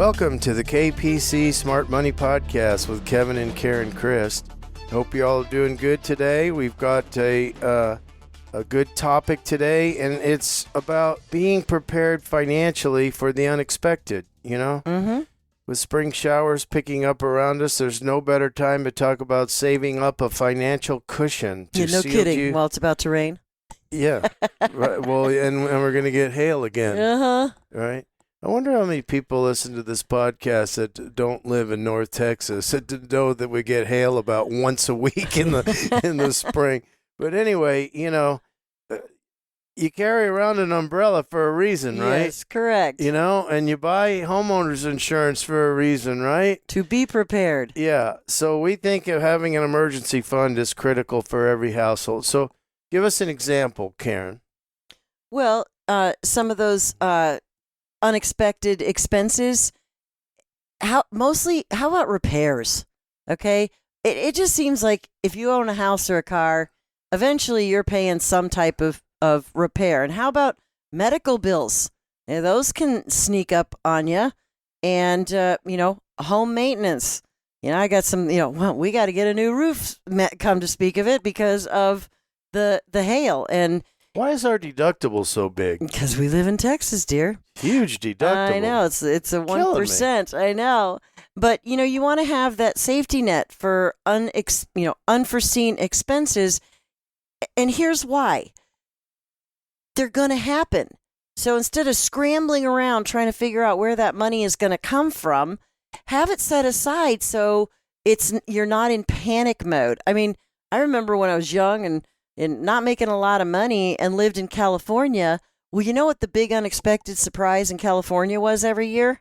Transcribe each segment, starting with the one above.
Welcome to the KPC Smart Money Podcast with Kevin and Karen Christ. Hope you all are doing good today. We've got a good topic today, and it's about being prepared financially for the unexpected, you know? Mm-hmm. With spring showers picking up around us, there's no better time to talk about saving up a financial cushion. Yeah, no kidding. While it's about to rain. Yeah. Right. Well, and we're going to get hail again. Uh-huh. Right? I wonder how many people listen to this podcast that don't live in North Texas that know that we get hail about once a week in the spring. But anyway, you know, you carry around an umbrella for a reason, right? Yes, correct. You know, and you buy homeowners insurance for a reason, right? To be prepared. Yeah. So we think of having an emergency fund is critical for every household. So give us an example, Karen. Well, some of those unexpected expenses. How about repairs? Okay, it just seems like if you own a house or a car, eventually you're paying some type of repair. And how about medical bills? Yeah, those can sneak up on you. And home maintenance. I got some. We got to get a new roof. Come to speak of it, because of the hail. And why is our deductible so big? Because we live in Texas, dear. Huge deductible. I know. It's a 1%. I know. But, you want to have that safety net for unforeseen expenses. And here's why. They're going to happen. So instead of scrambling around trying to figure out where that money is going to come from, have it set aside so you're not in panic mode. I mean, I remember when I was young and not making a lot of money and lived in California. Well, you know what the big unexpected surprise in California was every year?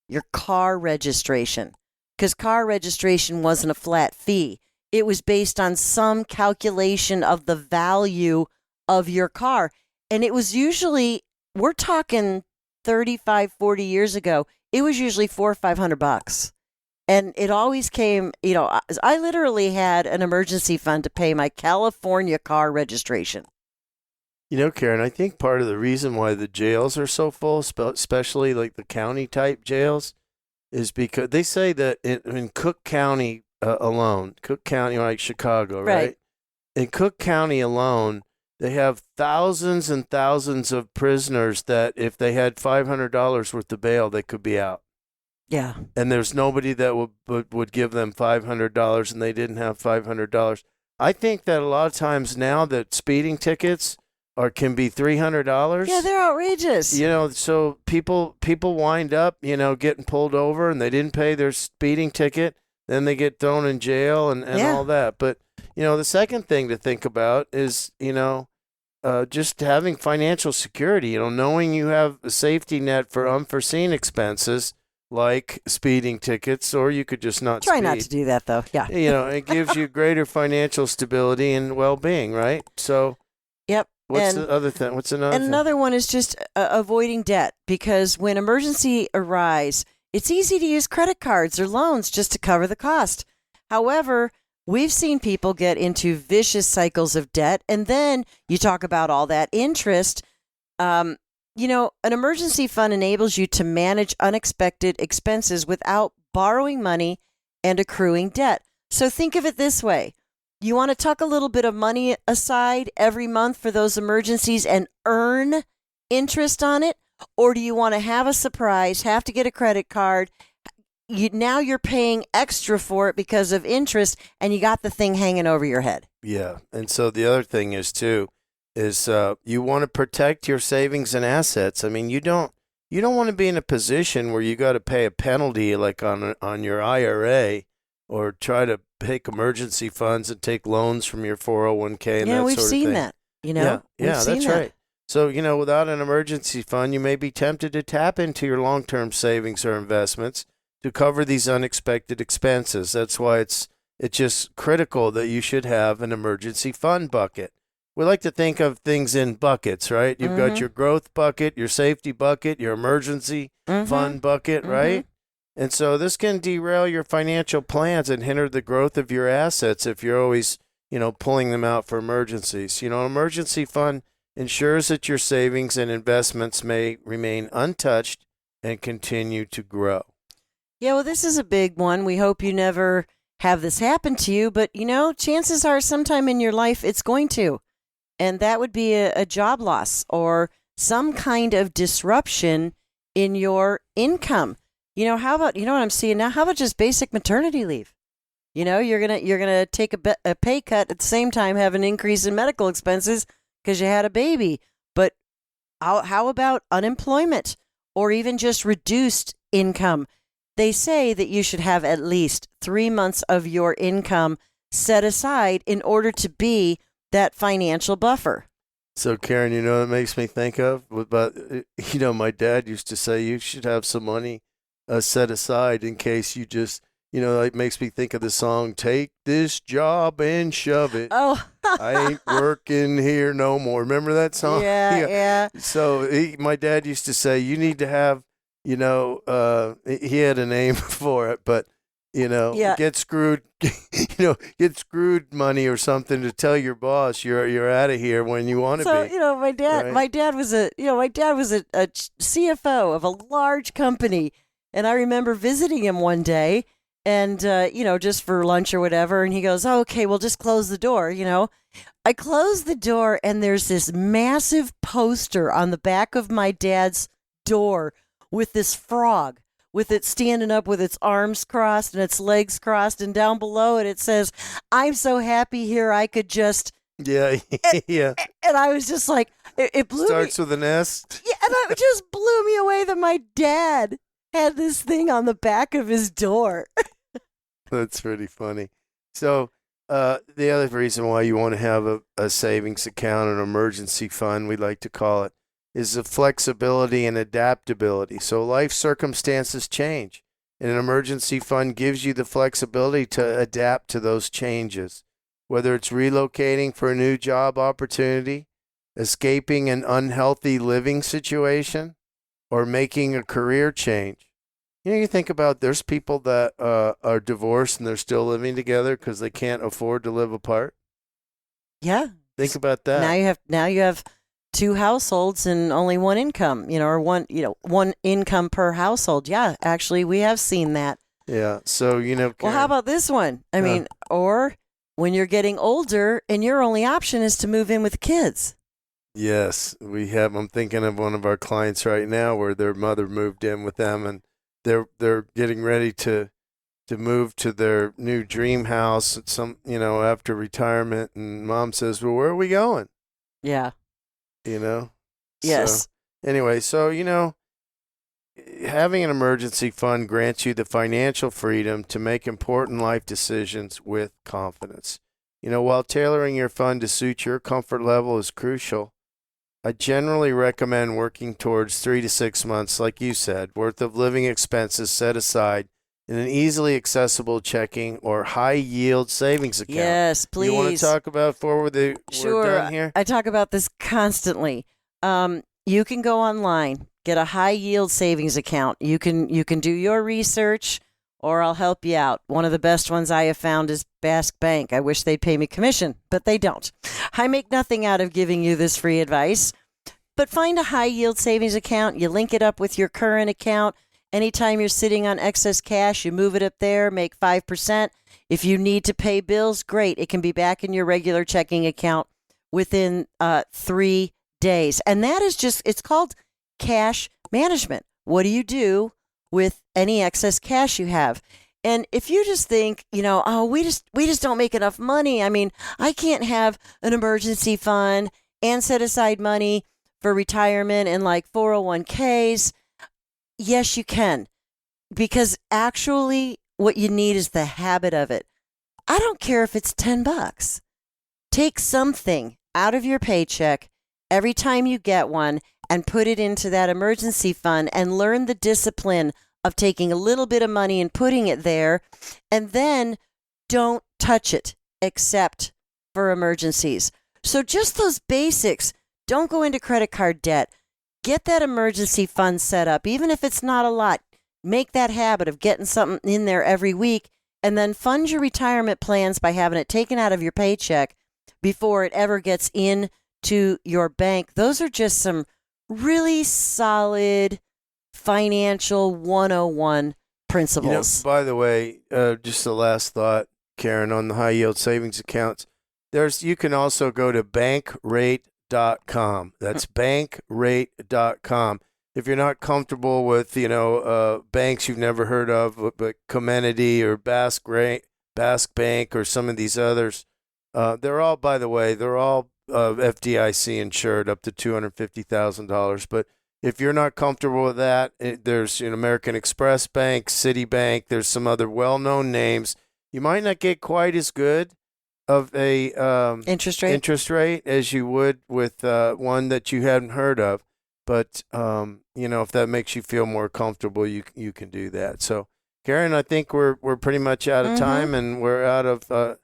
Your car registration. Because car registration wasn't a flat fee. It was based on some calculation of the value of your car. And it was usually, we're talking 35, 40 years ago, it was usually $400 or $500. And it always came, I literally had an emergency fund to pay my California car registration. Karen, I think part of the reason why the jails are so full, especially like the county type jails, is because they say that in Cook County alone, Cook County, like Chicago, right? In Cook County alone, they have thousands and thousands of prisoners that if they had $500 worth of bail, they could be out. Yeah. And there's nobody that would give them $500, and they didn't have $500. I think that a lot of times now that speeding tickets can be $300. Yeah, they're outrageous. So people wind up, getting pulled over, and they didn't pay their speeding ticket. Then they get thrown in jail and all that. But, the second thing to think about is, just having financial security, knowing you have a safety net for unforeseen expenses, like speeding tickets, or you could just not try speed. Not to do that, though. Yeah. It gives you greater financial stability and well-being, right? So, yep. What's the other thing? What's another thing? Another one is just avoiding debt, because when emergency arise, it's easy to use credit cards or loans just to cover the cost. However, we've seen people get into vicious cycles of debt, and then you talk about all that interest. An emergency fund enables you to manage unexpected expenses without borrowing money and accruing debt. So think of it this way. You want to tuck a little bit of money aside every month for those emergencies and earn interest on it? Or do you want to have a surprise, have to get a credit card? Now you're paying extra for it because of interest, and you got the thing hanging over your head. Yeah. And so the other thing is, too, is you want to protect your savings and assets. I mean, you don't want to be in a position where you got to pay a penalty like on your IRA, or try to take emergency funds and take loans from your 401k and that sort of thing. Yeah, we've seen that. Yeah, that's right. So, without an emergency fund, you may be tempted to tap into your long-term savings or investments to cover these unexpected expenses. That's why it's just critical that you should have an emergency fund bucket. We like to think of things in buckets, right? You've got your growth bucket, your safety bucket, your emergency fund bucket, right? And so this can derail your financial plans and hinder the growth of your assets if you're always, pulling them out for emergencies. An emergency fund ensures that your savings and investments may remain untouched and continue to grow. Yeah, well, this is a big one. We hope you never have this happen to you, but chances are sometime in your life it's going to. And that would be a job loss or some kind of disruption in your income. How about, what I'm seeing now? How about just basic maternity leave? You're gonna take a pay cut at the same time, have an increase in medical expenses because you had a baby. But how about unemployment or even just reduced income? They say that you should have at least 3 months of your income set aside in order to be that financial buffer. So, Karen, that makes me think of? But, my dad used to say you should have some money set aside in case you just, it makes me think of the song, "Take this job and shove it." Oh, I ain't working here no more. Remember that song? Yeah. So my dad used to say, you need to have, he had a name for it, but, get screwed, get screwed money or something to tell your boss you're out of here when you want to be. So, my dad was a CFO of a large company. And I remember visiting him one day and, just for lunch or whatever. And he goes, "Oh, okay, well, just close the door." I closed the door and there's this massive poster on the back of my dad's door with this frog with it standing up with its arms crossed and its legs crossed. And down below it says, "I'm so happy here I could just." Yeah. Yeah. And I was just like, it blew Starts me. with an S. Yeah, and it just blew me away that my dad had this thing on the back of his door. That's pretty funny. So the other reason why you want to have a savings account, an emergency fund, we like to call it, is the flexibility and adaptability. So life circumstances change, and an emergency fund gives you the flexibility to adapt to those changes, whether it's relocating for a new job opportunity, escaping an unhealthy living situation, or making a career change. You think about there's people that are divorced and they're still living together because they can't afford to live apart. Yeah. Think about that. Now you have two households and only one income, or one income per household. Yeah, actually, we have seen that. Yeah. So, Karen, well, how about this one? I mean, or when you're getting older and your only option is to move in with kids. Yes, we have. I'm thinking of one of our clients right now where their mother moved in with them, and they're getting ready to move to their new dream house at after retirement, and mom says, "Well, where are we going?" Yeah. So, Yes. anyway, having an emergency fund grants you the financial freedom to make important life decisions with confidence. While tailoring your fund to suit your comfort level is crucial, I generally recommend working towards 3 to 6 months, like you said, worth of living expenses set aside in an easily accessible checking or high-yield savings account. Yes, please. You want to talk about before we're done here? I talk about this constantly. You can go online, get a high-yield savings account. You can do your research, or I'll help you out. One of the best ones I have found is Basque Bank. I wish they'd pay me commission, but they don't. I make nothing out of giving you this free advice, but find a high-yield savings account. You link it up with your current account. Anytime you're sitting on excess cash, you move it up there, make 5%. If you need to pay bills, great. It can be back in your regular checking account within 3 days. And that is it's called cash management. What do you do with any excess cash you have? And if you just think, we just don't make enough money. I mean, I can't have an emergency fund and set aside money for retirement and like 401ks. Yes, you can. Because actually what you need is the habit of it. I don't care if it's $10. Take something out of your paycheck every time you get one and put it into that emergency fund and learn the discipline of taking a little bit of money and putting it there, and then don't touch it except for emergencies. So just those basics. Don't go into credit card debt. Get that emergency fund set up, even if it's not a lot. Make that habit of getting something in there every week, and then fund your retirement plans by having it taken out of your paycheck before it ever gets into your bank. Those are just some really solid financial 101 principles. By the way, just the last thought, Karen, on the high yield savings accounts. You can also go to bankrate.com. That's bankrate.com. If you're not comfortable with, banks you've never heard of, but Comenity or Basque Bank or some of these others, they're all, by the way, FDIC insured up to $250,000. But if you're not comfortable with that, there's American Express Bank, Citibank, there's some other well-known names. You might not get quite as good of a interest rate as you would with one that you hadn't heard of. But, if that makes you feel more comfortable, you can do that. So, Karen, I think we're pretty much out of time, and we're out of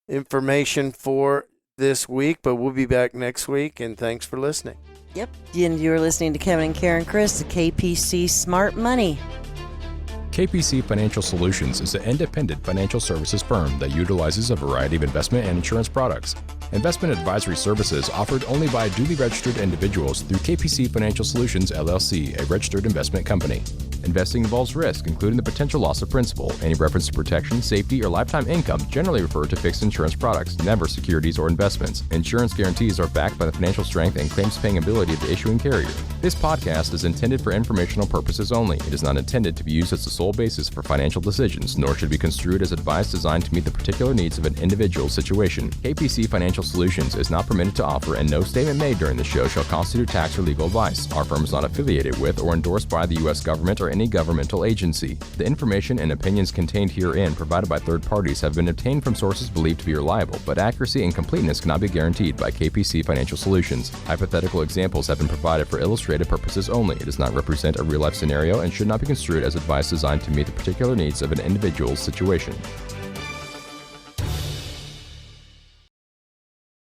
information for this week, but we'll be back next week, and thanks for listening. Yep. And you're listening to Kevin and Karen Chris, the KPC Smart Money. KPC Financial Solutions is an independent financial services firm that utilizes a variety of investment and insurance products. Investment advisory services offered only by duly registered individuals through KPC Financial Solutions, LLC, a registered investment company. Investing involves risk, including the potential loss of principal. Any reference to protection, safety, or lifetime income generally refer to fixed insurance products, never securities or investments. Insurance guarantees are backed by the financial strength and claims-paying ability of the issuing carrier. This podcast is intended for informational purposes only. It is not intended to be used as the sole basis for financial decisions, nor should be construed as advice designed to meet the particular needs of an individual situation. KPC Financial Solutions is not permitted to offer, and no statement made during the show shall constitute tax or legal advice. Our firm is not affiliated with or endorsed by the U.S. government or any governmental agency. The information and opinions contained herein provided by third parties have been obtained from sources believed to be reliable, but accuracy and completeness cannot be guaranteed by KPC Financial Solutions. Hypothetical examples have been provided for illustrative purposes only. It does not represent a real-life scenario and should not be construed as advice designed to meet the particular needs of an individual's situation.